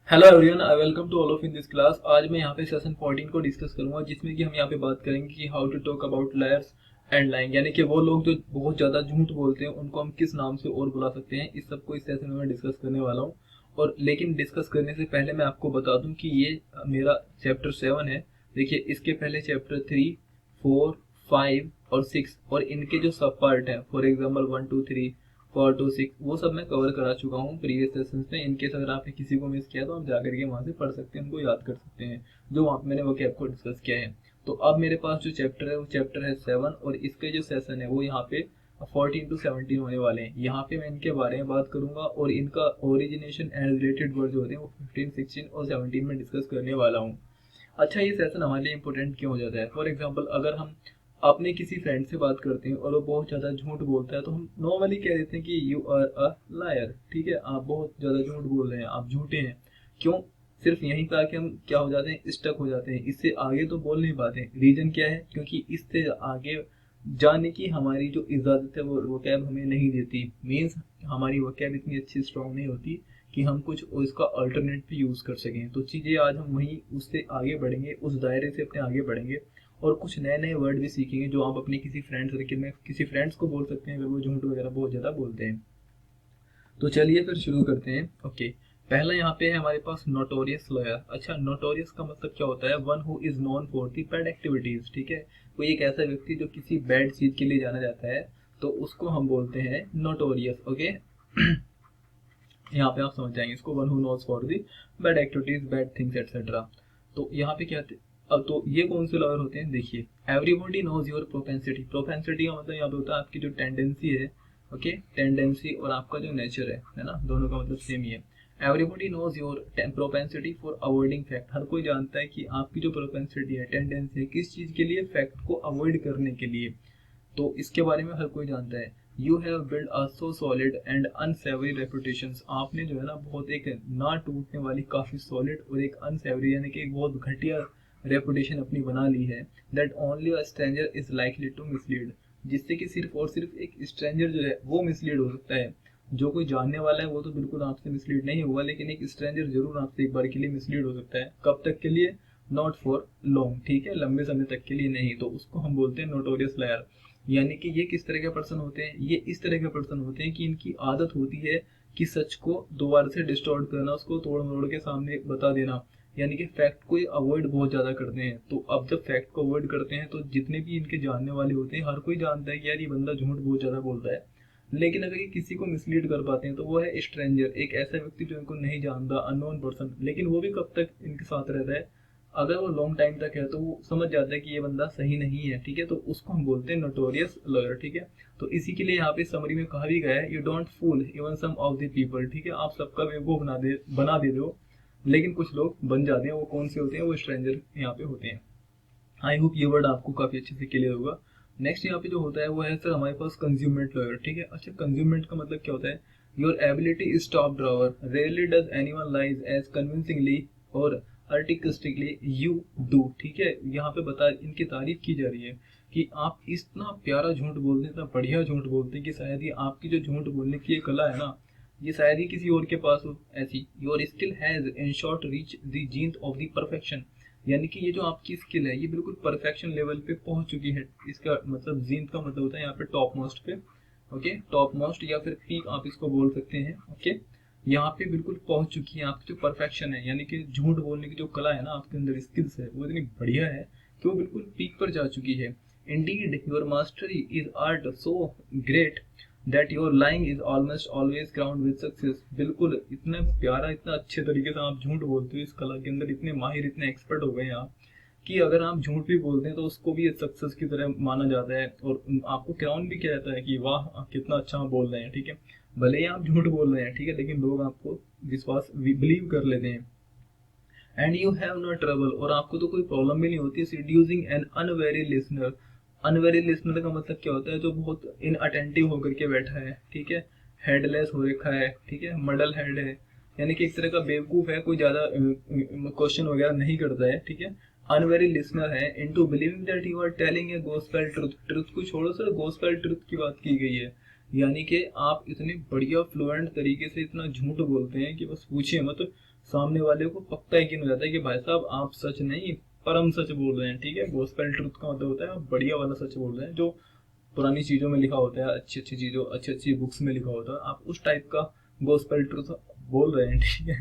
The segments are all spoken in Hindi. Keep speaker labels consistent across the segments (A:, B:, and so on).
A: Hello everyone, I welcome to all of in this class. आज मैं यहाँ पे सेशन 14 को डिस्कस करूंगा, जिसमें कि हम यहाँ पे बात करेंगे कि how to talk about liars and lying, यानी कि वो लोग जो बहुत ज़्यादा झूठ बोलते हैं उनको हम किस नाम से और बुला सकते हैं। इस सबको इस सेशन में मैं डिस्कस करने वाला हूँ। और लेकिन डिस्कस करने से पहले मैं आपको बता दूँ कि ये मेरा चैप्टर 7 है। देखिए, इसके पहले चैप्टर 3, 4, 5 और 6 और इनके जो सब पार्ट हैं, फॉर एग्जाम्पल 1, 2, 3, 4 to 6, वो सब मैं कवर करा चुका हूँ प्रीवियस सेशंस में। इनकेस अगर आपने किसी को मिस किया तो आप जाकर के वहाँ से पढ़ सकते हैं, उनको याद कर सकते हैं जो वहाँ पे मैंने वो कैप को डिस्कस किया है। तो अब मेरे पास जो चैप्टर है वो चैप्टर है 7 और इसके जो सेशन है वो यहाँ पे 14 to 17 होने वाले हैं। यहाँ पे मैं इनके बारे में बात करूंगा और इनका ओरिजिनेशन एंड रिलेटेड वर्ड जो होते हैं वो 15, 16 और 17 में डिस्कस करने वाला हूँ। अच्छा, ये सेशन हमारे लिए इंपॉर्टेंट क्यों हो जाता है? फॉर एग्जांपल, अगर हम अपने किसी फ्रेंड से बात करते हैं और वो बहुत ज़्यादा झूठ बोलता है तो हम नॉर्मली कह देते हैं कि यू आर अ लायर। ठीक है, आप बहुत ज़्यादा झूठ बोल रहे हैं, आप झूठे हैं। क्यों? सिर्फ यहीं पर आके हम क्या हो जाते हैं, स्टक हो जाते हैं, इससे आगे तो बोल नहीं पाते। रीज़न क्या है? क्योंकि इससे आगे जाने की हमारी जो इजाज़त है वो कैब हमें नहीं देती। मीन्स हमारी वो कैब इतनी अच्छी स्ट्रांग नहीं होती कि हम कुछ उसका अल्टरनेट भी यूज़ कर सकें। तो चीज़ें आज हम वहीं उससे आगे बढ़ेंगे, उस दायरे से अपने आगे बढ़ेंगे और कुछ नए नए वर्ड भी सीखेंगे जो आप अपने किसी फ्रेंड सर्किल में किसी फ्रेंड्स को बोल सकते हैं अगर वो झूठ वगैरह बहुत ज़्यादा बोलते हैं। तो चलिए फिर शुरू करते हैं। ओके, पहला यहाँ पे है हमारे पास नोटोरियस लॉयर। अच्छा, नोटोरियस का मतलब क्या होता है? One who is known for the bad activities. ठीक है, कोई एक ऐसा व्यक्ति जो किसी बैड चीज के लिए जाना जाता है तो उसको हम बोलते हैं नोटोरियस। ओके यहाँ पे आप समझ जाएंगे इसको, one who knows for the bad activities, bad things etcetera. तो यहाँ पे क्या अब तो ये कौन से लॉयर होते हैं? देखिए, everybody knows your propensity. Propensity का मतलब यहाँ पे होता है आपकी जो टेंडेंसी है। ओके, टेंडेंसी और आपका जो नेचर है ना, दोनों का मतलब सेम ही है। Everybody knows your propensity for avoiding fact. हर कोई जानता है कि आपकी जो प्रोपेंसिटी है, टेंडेंसी है, किस चीज के लिए? फैक्ट को अवॉइड करने के लिए। तो इसके बारे में हर कोई जानता है। You have build a so solid and unsavoury reputation. आपने जो है ना बहुत एक ना टूटने वाली काफी सॉलिड और एक अनसेवरी यानी कि एक बहुत घटिया रेपुटेशन अपनी बना ली है। That only a stranger is likely to mislead. जिससे कि सिर्फ और सिर्फ एक स्ट्रेंजर जो है वो मिसलीड हो सकता है। जो कोई जानने वाला है वो तो बिल्कुल आपसे मिसलीड नहीं होगा, लेकिन एक स्ट्रेंजर जरूर आपसे एक बार के लिए मिसलीड हो सकता है। कब तक के लिए? Not for long. ठीक है, लंबे समय तक के लिए नहीं। तो उसको हम बोलते हैं नोटोरियस लायर। यानी कि ये किस तरह के पर्सन होते हैं? ये इस तरह के पर्सन होते हैं कि इनकी आदत होती है कि सच को दोबारा से डिस्टॉर्ट करना, उसको तोड़ मरोड़ के सामने बता देना। यानी कि फैक्ट को अवॉइड बहुत ज्यादा करते हैं। तो अब जब फैक्ट को अवॉइड करते हैं तो जितने भी इनके जानने वाले होते हैं हर कोई जानता है कि यार ये बंदा झूठ बहुत ज्यादा बोलता है। लेकिन अगर ये किसी को मिसलीड कर पाते हैं तो वो है स्ट्रेंजर, एक ऐसा व्यक्ति जो इनको नहीं जानता, अननोन पर्सन। लेकिन वो भी कब तक इनके साथ रहता है? अगर वो लॉन्ग टाइम तक है तो वो समझ जाता है कि ये बंदा सही नहीं है। ठीक है, तो उसको हम बोलते हैं नोटोरियस लॉयर। ठीक है, तो इसी के लिए यहाँ पे समरी में कहा भी गया है, you don't fool even some of the people. ठीक है, आप सबका बेवकूफ बना दे दो, लेकिन कुछ लोग बन जाते हैं। वो कौन से होते हैं? वो स्ट्रेंजर यहाँ पे होते हैं। आई होप ये वर्ड आपको काफी अच्छे से क्लियर होगा। नेक्स्ट यहाँ पे जो होता है वो है सर हमारे पास कंज्यूमेंट लॉयर। ठीक है, अच्छा, कंज्यूमेंट का मतलब क्या होता है? Your ability is top drawer, rarely does anyone lies as convincingly और आर्टिस्टिकली यू डू। ठीक है, यहाँ पे बता इनकी तारीफ की जा रही है कि आप इतना प्यारा झूठ बोलते हैं, इतना बढ़िया झूठ बोलते हैं कि शायद ये आपकी जो झूठ बोलने की ये कला है ना, ये शायद ही किसी और के पास हो ऐसी। Your skill has in short reach the Jind of the perfection. यानी कि ये जो आपकी स्किल है ये बिल्कुल परफेक्शन लेवल पे पहुंच चुकी है। इसका मतलब जींद का मतलब होता है यहाँ पे टॉप मोस्ट पे। ओके, टॉप मोस्ट या फिर पीक आप इसको बोल सकते हैं। ओके, यहाँ पे बिल्कुल पहुंच चुकी है आपकी जो परफेक्शन है, यानी कि झूठ बोलने की जो कला है ना आपके अंदर, स्किल्स है, वो इतनी बढ़िया है कि वो बिल्कुल पीक पर जा चुकी है। Indeed your mastery is art so great that your lying is almost always crowned with success. बिल्कुल इतना प्यारा, इतना अच्छे तरीके से आप झूठ बोलते हो, इस कला के अंदर इतने माहिर, इतने एक्सपर्ट हो गए हैं आप कि अगर आप झूठ भी बोलते हैं तो उसको भी सक्सेस की तरह माना जाता है और आपको क्राउन भी किया जाता है कि वाह कितना अच्छा आप बोल रहे हैं। ठीक है, भले ही आप झूठ बोल रहे हैं, ठीक है, लेकिन लोग आपको विश्वास बिलीव कर लेते हैं। And you have no trouble, और आपको तो कोई प्रॉब्लम भी नहीं होती seducing an unwary listener. Unwary listener का मतलब क्या होता है? जो बहुत इनअटेंटिव होकर के बैठा है। ठीक है, हेडलेस हो रखा है। ठीक है, मडल हेड है, यानी कि एक तरह का बेवकूफ है, कोई ज्यादा क्वेश्चन वगैरह नहीं करता है। ठीक है, अनवेरी लिसनर है। Into believing that you are telling a gospel truth. Truth को छोड़ो सर, गॉस्पेल ट्रुथ की बात की गई है। यानी कि आप इतने बढ़िया फ्लुएंट तरीके से इतना झूठ बोलते हैं कि बस पूछिए मत। सामने वाले को पक्का यकीन हो जाता है कि भाई साहब आप सच नहीं परम सच बोल रहे हैं। ठीक है, गॉस्पेल ट्रुथ का मतलब होता है आप बढ़िया वाला सच बोल रहे हैं, जो पुरानी चीजों में लिखा होता है, अच्छी अच्छी चीजों, अच्छी अच्छी बुक्स में लिखा होता है, आप उस टाइप का गॉस्पेल ट्रुथ बोल रहे हैं। ठीक है,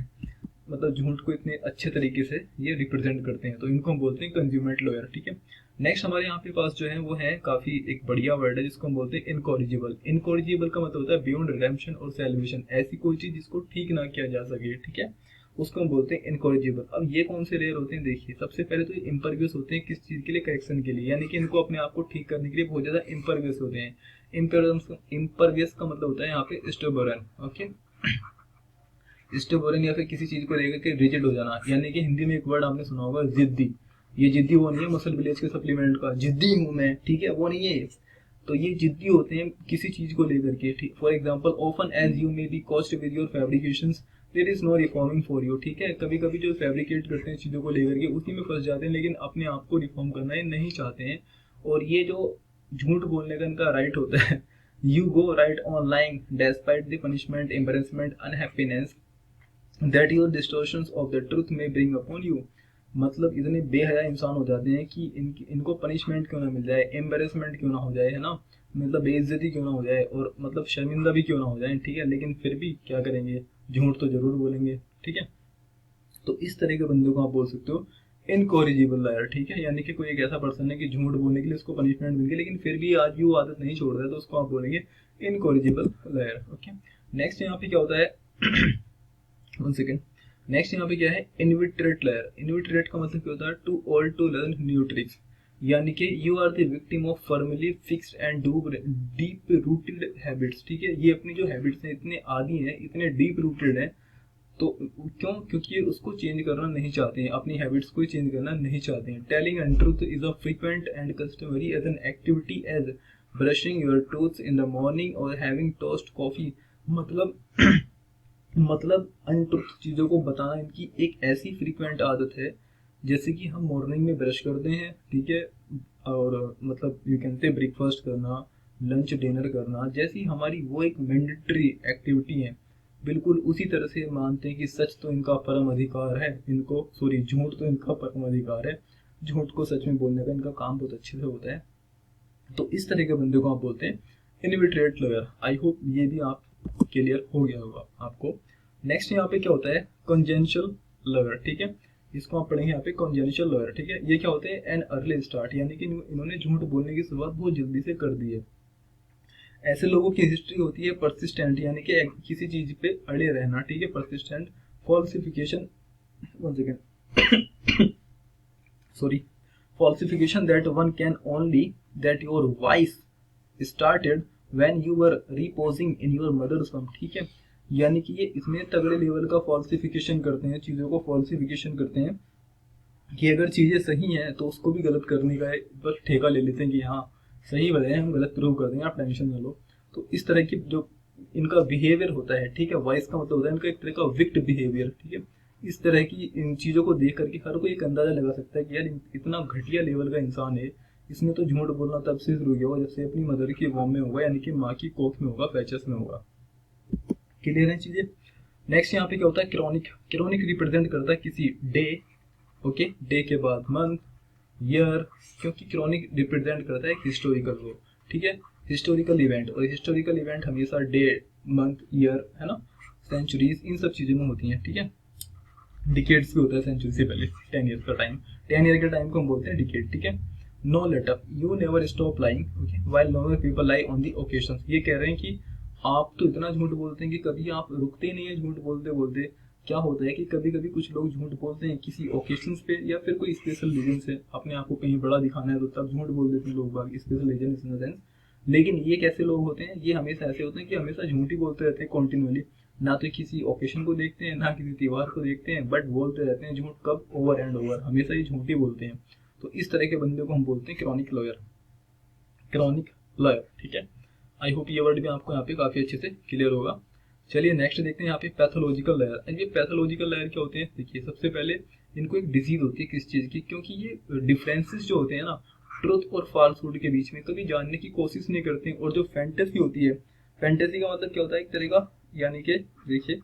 A: मतलब झूठ को इतने अच्छे तरीके से ये रिप्रेजेंट करते हैं, तो इनको हम बोलते हैं कंज्यूमेट लॉयर। ठीक है, नेक्स्ट हमारे यहाँ पे पास जो है वो है काफी एक बढ़िया वर्ड है जिसको हम बोलते हैं इनकॉरिजिबल। इनकॉरिजिबल का मतलब होता है बियॉन्ड रिडेम्पशन और सैल्वेशन, ऐसी कोई चीज जिसको ठीक ना किया जा सके। ठीक है, उसको हम बोलते हैं इनकॉरिजिबल। अब ये कौन से रेयर होते हैं, देखिए सबसे पहले तो ये इम्परवियस होते हैं किस चीज के लिए, करेक्शन के लिए, यानी कि इनको अपने आप को ठीक करने के लिए बहुत ज्यादा इम्परवियस होते हैं। इम्परवियस का मतलब होता है यहाँ पे स्टबर्न। ओके, स्टबर्न या फिर किसी चीज को लेकर के रिजिड हो जाना, यानी कि हिंदी में एक वर्ड आपने सुना होगा जिद्दी। ये जिद्दी वो नहीं है मसल विलेज के सप्लीमेंट का जिद्दी हूं मैं, ठीक है, वो नहीं है। तो ये जिद्दी होते हैं किसी चीज को लेकर के। ठीक, for example often as you may be caught with your fabrications there is no reforming for you. ठीक है, कभी कभी जो फैब्रिकेट करते हैं चीजों को लेकर के उसी में फंस जाते हैं, लेकिन अपने आप को रिफॉर्म करना ये नहीं चाहते हैं। और ये जो झूठ बोलने का इनका राइट होता है, you go right on lying despite the punishment, embarrassment, unhappiness that your distortions of the truth may bring upon you. मतलब इतने बेहया इंसान हो जाते हैं कि इनको पनिशमेंट क्यों ना मिल जाए, एम्बेरसमेंट क्यों ना हो जाए, है ना, मतलब बेइज्जती क्यों ना हो जाए, और मतलब शर्मिंदा भी क्यों ना हो जाए। ठीक है, लेकिन फिर भी क्या करेंगे, झूठ तो जरूर बोलेंगे। ठीक है, तो इस तरह के बंदे को आप बोल सकते हो इनकॉरिजिबल लायर। ठीक है, यानी कि कोई एक ऐसा पर्सन है कि झूठ बोलने के लिए उसको पनिशमेंट मिल गई, लेकिन फिर भी आज भी वो आदत नहीं छोड़ रहा है, तो उसको आप बोलेंगे इनकॉरिजिबल लायर। ओके, नेक्स्ट यहाँ पे क्या होता है, वन सेकेंड, नेक्स्ट यहाँ पे क्या है, इनविट्रेट लायर। इनविट्रेट का मतलब क्या होता है, too old to learn new tricks, यानी कि you are the victim of firmly fixed and deep rooted habits. ठीक है, ये अपनी जो हैबिट्स हैं इतने आदी हैं, इतने डीप रूटेड हैं, तो क्यों, क्योंकि ये उसको चेंज करना नहीं चाहते हैं, अपनी हैबिट्स को चेंज करना नहीं चाहते हैं। Telling untruth is a frequent and customary as an activity as brushing your tooths in the morning और हैविंग टोस्ट कॉफी। मतलब मतलब अनट्रुथ चीजों को बताना इनकी एक ऐसी फ्रीक्वेंट आदत है, जैसे कि हम मॉर्निंग में ब्रश करते हैं, ठीक है, और मतलब यू कैन से ब्रेकफास्ट करना, लंच डिनर करना, जैसी हमारी वो एक मैंडेटरी एक्टिविटी है, बिल्कुल उसी तरह से मानते हैं कि सच तो इनका परम अधिकार है, इनको सॉरी झूठ तो इनका परम अधिकार है, झूठ को सच में बोलने का इनका काम बहुत अच्छे से होता है। तो इस तरह के बंदे को आप बोलते हैं इनविट्रेट लॉयर। आई होप ये भी आप क्लियर हो गया होगा आपको। नेक्स्ट यहाँ पे क्या होता है, कॉन्जेंशियल लॉयर। ठीक है, इसको आप पढ़ेंगे यहाँ पे कॉन्जेंशियल लॉयर। ठीक है, ये क्या होते हैं, एन अर्ली स्टार्ट, यानी कि इन्होंने झूठ बोलने की शुरुआत बहुत जल्दी से कर दी है। ऐसे लोगों की हिस्ट्री होती है परसिस्टेंट, यानी कि किसी चीज पे अड़े रहना। ठीक है, persistent, falsification, one second, sorry, falsification that one can only that your vice started when you were reposing in your mother's womb। ठीक है, यानी कि ये इतने तगड़े लेवल का फॉल्सिफिकेशन करते हैं, चीजों को फॉल्सिफिकेशन करते हैं कि अगर चीजें सही हैं तो उसको भी गलत करने का बस ठेका ले लेते हैं कि हाँ सही बताए, हम गलत प्रूव कर देंगे, आप टेंशन न लो। तो इस तरह की जो इनका बिहेवियर होता है, ठीक है, वाइस का मतलब होता है इनका एक तरह का विक्ट बिहेवियर। ठीक है, इस तरह की इन चीजों को देख करके हर कोई एक अंदाजा लगा सकता है कि यार इतना घटिया लेवल का इंसान है, इसने तो झूठ बोलना तब से शुरू किया होगा जब से अपनी मदर की वॉम में होगा, यानी कि माँ की कोख में होगा, फैचस में होगा। क्लियर है चीजें। नेक्स्ट यहाँ पे क्या होता है, क्रॉनिक। क्रॉनिक रिप्रेजेंट करता है किसी डे, ओके, डे के बाद मंथ, ईयर, क्योंकि क्रॉनिक रिप्रेजेंट करता है एक हिस्टोरिकल को। ठीक है, हिस्टोरिकल इवेंट, और हिस्टोरिकल इवेंट हमेशा डे, मंथ, ईयर, है ना, सेंचुरीज, इन सब चीजों में होती हैं। ठीक है, डिकेड्स भी होता है सेंचुरी से पहले, 10 ईयर का टाइम, 10 ईयर के टाइम को हम बोलते हैं डिकेड। ठीक है, no let up, you never stop lying, okay, while normal people lie on the occasions. ये कह रहे हैं कि आप तो इतना झूठ बोलते हैं कि कभी आप रुकते ही नहीं है झूठ बोलते बोलते। क्या होता है कि कभी कभी कुछ लोग झूठ बोलते हैं किसी ओकेशंस पे या फिर कोई स्पेशल रीजन से, अपने आप को कहीं बड़ा दिखाना है तो तब झूठ बोल देते हैं लोग बाग, special reason in the sense. लेकिन ये कैसे लोग होते हैं, ये हमेशा ऐसे होते हैं कि हमेशा झूठ ही बोलते रहते हैं कॉन्टिन्यूअली, ना तो किसी ओकेशन को देखते हैं ना किसी त्योहार को देखते हैं, बट बोलते रहते हैं झूठ, कब, ओवर एंड ओवर, हमेशा ही झूठ ही बोलते हैं। तो इस तरह के बंदे को हम बोलते हैं क्रॉनिक लॉयर, क्रॉनिक लॉयर। ठीक है, आई होप ये वर्ड भी आपको यहाँ पे काफी अच्छे से क्लियर होगा। चलिए नेक्स्ट देखते हैं यहाँ पे पैथोलॉजिकल लेयर। ये पैथोलॉजिकल लेयर क्या होते हैं, देखिए सबसे पहले इनको एक डिजीज होती है किस चीज की, क्योंकि ये डिफरेंसेस जो होते हैं ना ट्रुथ और फॉल्सहुड के बीच में कभी जानने की कोशिश नहीं करते हैं। और जो फैंटेसी होती है, फैंटेसी का मतलब क्या होता है, एक तरह का, यानी कि देखिए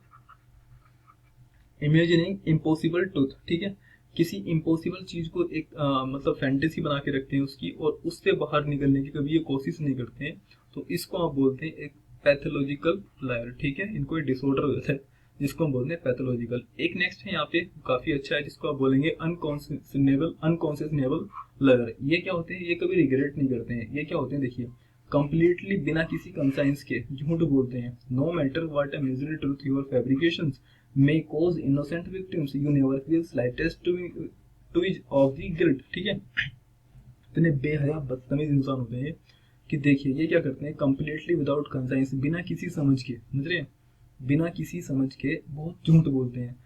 A: इमेजिनिंग इम्पॉसिबल ट्रूथ, ठीक है, किसी इम्पॉसिबल चीज को एक मतलब फैंटेसी बना के रखते हैं उसकी, और उससे बाहर निकलने की कभी ये कोशिश नहीं करते हैं, तो इसको आप बोलते हैं एक पैथोलॉजिकल लायर, ठीक है, इनको एक डिसऑर्डर हो जाता है जिसको हम बोलते हैं पैथोलॉजिकल। एक नेक्स्ट है यहाँ पे काफी अच्छा है, जिसको आप बोलेंगे अनकॉन्शनेबल लायर। ये क्या होते हैं, ये कभी रिग्रेट नहीं करते हैं, ये क्या होते हैं देखिए, कंप्लीटली बिना किसी कंसाइंस के झूठ बोलते हैं। No matter what a misery truth your fabrications may cause innocent victims, you never feel slightest twinge of the guilt, ठीक है। इतने बेहया बदतमीज इंसान होते हैं कि देखिए ये क्या करते हैं, कंप्लीटली विदाउट कंसाइंस, बिना किसी समझ के, समझ रहे हैं, बिना किसी समझ के बहुत झूठ बोलते हैं।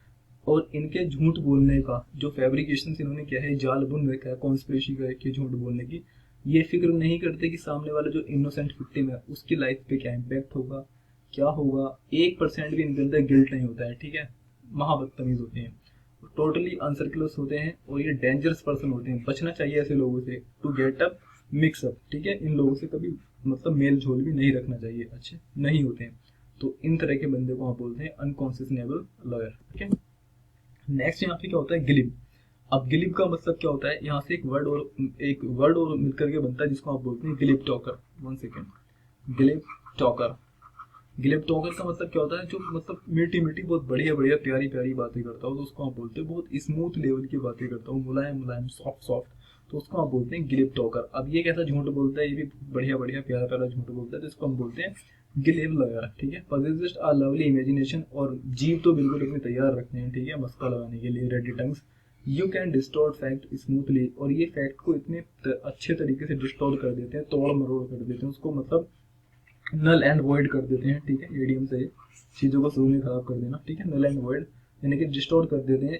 A: और इनके झूठ बोलने का जो फैब्रिकेशन इन्होंने क्या है, जाल बुन रखा है, कॉन्स्पिरेसी का है झूठ बोलने की। ये फिक्र नहीं करते कि सामने वाला जो इनोसेंट विक्टिम है उसकी लाइफ पे क्या इम्पैक्ट होगा, क्या होगा। 1% भी इनके अंदर गिल्ट नहीं होता है, ठीक है। महाबदतमीज होते हैं, टोटली अनसर्कुलस होते हैं, और ये डेंजरस पर्सन होते हैं। बचना चाहिए ऐसे लोगों से, to get up mix up, ठीक है। इन लोगों से कभी मतलब मेल झोल भी नहीं रखना चाहिए, अच्छे नहीं होते हैं। तो इन तरह के बंदे को आप बोलते हैं अनकॉन्सियसनेबल लॉयर, ठीक है। नेक्स्ट यहाँ पे क्या होता है, गिलिप। अब गिलिप का मतलब क्या होता है, यहाँ से एक वर्ड और मिलकर के बनता है जिसको आप बोलते हैं glib talker. 1 second, glib talker. Glib talker का मतलब क्या होता है, जो मतलब मीठी मीठी बहुत बढ़िया बढ़िया प्यारी प्यारी बातें करता हो, तो उसको आप बोलते हैं, बहुत स्मूथ लेवल की बातें करता हो, मुलायम मुलायम सॉफ्ट सॉफ्ट, तो उसको आप बोलते हैं गिलिप टॉकर। अब ये कैसा झूठ बोलता है, ये भी बढ़िया बढ़िया प्यारा प्यारा झूठ बोलता है, तो इसको हम बोलते हैं गिलिप लॉयर, ठीक है। पजेसेस अ लवली इमेजिनेशन, और जीव तो बिल्कुल अपनी तैयार रखते हैं, ठीक है, मस्का लगाने के लिए, ready tongues. You can distort fact smoothly, और ये फैक्ट को इतने अच्छे तरीके से डिस्टॉर्ट कर देते हैं, तोड़ मरोड़ कर देते हैं उसको, मतलब नल एंड वॉइड कर देते हैं, ठीक है। एडीएम से चीजों को शुरू में खराब कर देना, ठीक है, नल एंड वॉइड यानी कि डिस्टोर कर देते हैं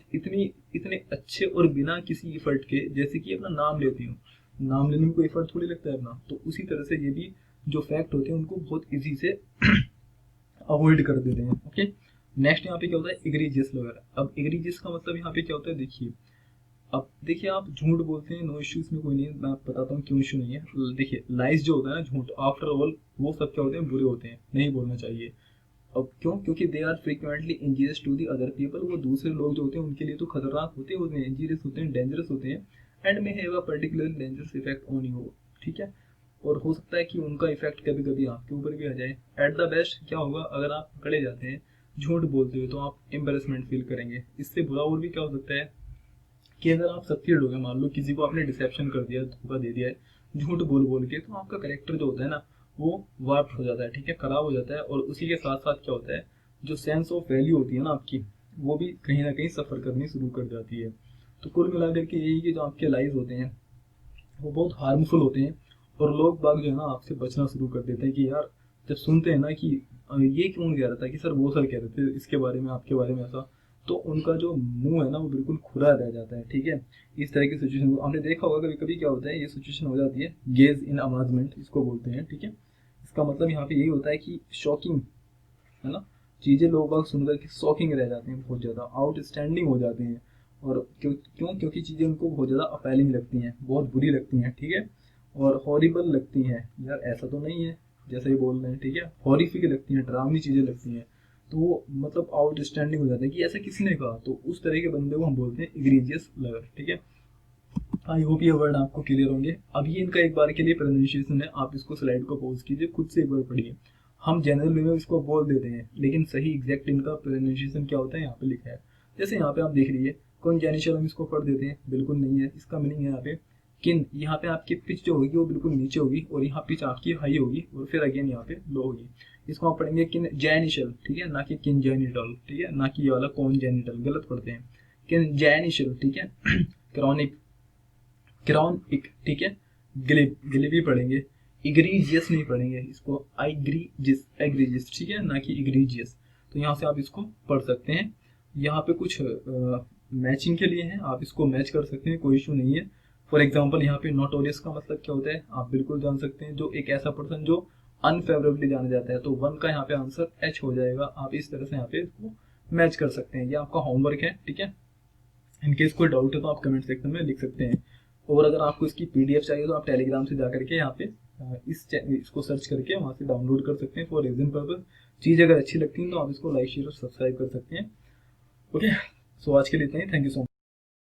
A: इतने अच्छे और बिना किसी इफर्ट के, जैसे कि अपना नाम लेती हूँ, नाम लेने में कोई इफर्ट थोड़ी लगता है अपना, तो उसी तरह से ये भी जो फैक्ट होते हैं उनको बहुत इजी से अवॉइड कर देते हैं, ओके। नेक्स्ट यहाँ पे क्या होता है, एग्रीजियस वगैरह। अब एग्रीजियस का मतलब यहाँ पे क्या होता है, देखिए, अब देखिए आप झूठ बोलते हैं, नो इश्यू, इसमें कोई नहीं है, मैं बताता हूँ क्यों इश्यू नहीं है। देखिए लाइस जो होता है ना, झूठ, आफ्टर ऑल वो सब क्या होते हैं, बुरे होते हैं, नहीं बोलना चाहिए। अब क्यों, क्योंकि they are frequently injurious to the other people, वो दूसरे लोग जो होते हैं उनके लिए तो खतरनाक होते हैं, इंजीरियस होते हैं, डेंजरस होते हैं, and may have a particular dangerous effect on you, ठीक है। और हो सकता है कि उनका इफेक्ट कभी कभी आपके ऊपर भी आ जाए। एट द बेस्ट क्या होगा, अगर आप पकड़े जाते हैं झूठ बोलते हुए, तो आप एम्बेरसमेंट फील करेंगे। इससे बुरा और भी क्या हो सकता है कि अगर आप सक्सीड हो गए, मान लो किसी को आपने डिसेप्शन कर दिया, धोखा दे दिया है झूठ बोल बोल के, तो आपका करेक्टर जो होता है ना वो वार्प हो जाता है, ठीक है, खराब हो जाता है। और उसी के साथ साथ क्या होता है, जो सेंस ऑफ वैल्यू होती है ना आपकी, वो भी कहीं ना कहीं सफर करनी शुरू कर जाती है। तो कुल मिलाकर के यही कि जो आपके लाइज होते हैं वो बहुत हार्मफुल होते हैं, और लोग बाग जो है ना आपसे बचना शुरू कर देते हैं कि यार, जब सुनते हैं ना कि ये क्यों कह रहा था, कि सर वो सर कह रहे थे इसके बारे में, आपके बारे में ऐसा, तो उनका जो मुंह है ना वो बिल्कुल खुला रह जाता है, ठीक है। इस तरह की सिचुएशन आपने देखा होगा, कभी कभी क्या होता है, ये सिचुएशन हो जाती है, गेज इन अमाजमेंट इसको बोलते हैं, ठीक है। इसका मतलब यहाँ पे यही होता है कि शॉकिंग, है ना, चीजें लोग बाग सुनकर के शॉकिंग रह जाते हैं, बहुत ज्यादा आउटस्टैंडिंग हो जाते हैं। और क्योंकि चीजें उनको बहुत ज्यादा अपैलिंग लगती हैं, बहुत बुरी लगती हैं, ठीक है, और हॉरिबल लगती हैं, यार ऐसा तो नहीं है जैसे ही बोल रहे हैं, ठीक है, हॉरिफिक लगती हैं, डरावनी चीजें लगती हैं, तो वो मतलब आउटस्टैंडिंग हो जाता है कि ऐसा किसी ने कहा, तो उस तरह के बंदे को हम बोलते हैं इग्रीजियस लवर, ठीक है। आई होप ये वर्ड आपको क्लियर होंगे। अब ये इनका एक बार के लिए प्रोनाउंसिएशन है, आप इसको स्लाइड को पॉज कीजिए, खुद से एक बार पढ़िए। हम जनरल वे में इसको बोल देते हैं, लेकिन सही एग्जैक्ट इनका प्रोनाउंसिएशन क्या होता है यहाँ पे लिखा है। जैसे यहाँ पे आप देख लीजिए, कॉन्जेनिटल हम इसको पढ़ देते हैं, बिल्कुल नहीं है, इसका मीनिंग है यहाँ पे किन, यहाँ पे आपकी पिच जो होगी वो बिल्कुल नीचे होगी, और यहाँ पिच आपकी हाई होगी, और फिर अगेन यहाँ पे लो होगी। इसको आप पढ़ेंगे किन जैनिशल, ठीक है, ना कि किन जेनिटल, ठीक है, ना कि ये वाला कौन जेनिटल, गलत पढ़ते हैं, किन जैनिशल, ठीक है। क्रॉनिक, क्रॉनिक, ठीक है। ग्लिप, ग्लिप ही पढ़ेंगे, इग्रीजियस नहीं पढ़ेंगे इसको, आइग्रीजियस, एग्रीजियस, ठीक है, ना कि इग्रीजियस। तो यहाँ से आप इसको पढ़ सकते हैं। यहाँ पे कुछ मैचिंग के लिए है, आप इसको मैच कर सकते हैं, कोई इशू नहीं है। फॉर एग्जाम्पल यहाँ पे नोटोरियस का मतलब क्या होता है, आप बिल्कुल जान सकते हैं, जो एक ऐसा पर्सन जो अनफेवरेबली जाना जाता है, तो 1 का यहाँ पे आंसर एच हो जाएगा। आप इस तरह से यहाँ पे इसको मैच कर सकते हैं, ये आपका होमवर्क है, ठीक है। इनकेस कोई डाउट है तो आप कमेंट सेक्शन में लिख सकते हैं। और अगर आपको इसकी पीडीएफ चाहिए तो आप टेलीग्राम से जाकर के यहाँ पे इसको सर्च करके वहाँ से डाउनलोड कर सकते हैं फॉर रिवीजन पर्पज। चीज़ अगर अच्छी लगती है तो आप इसको लाइक शेयर और सब्सक्राइब कर सकते हैं। ओके, सो आज के लिए इतना ही। Thank you so much.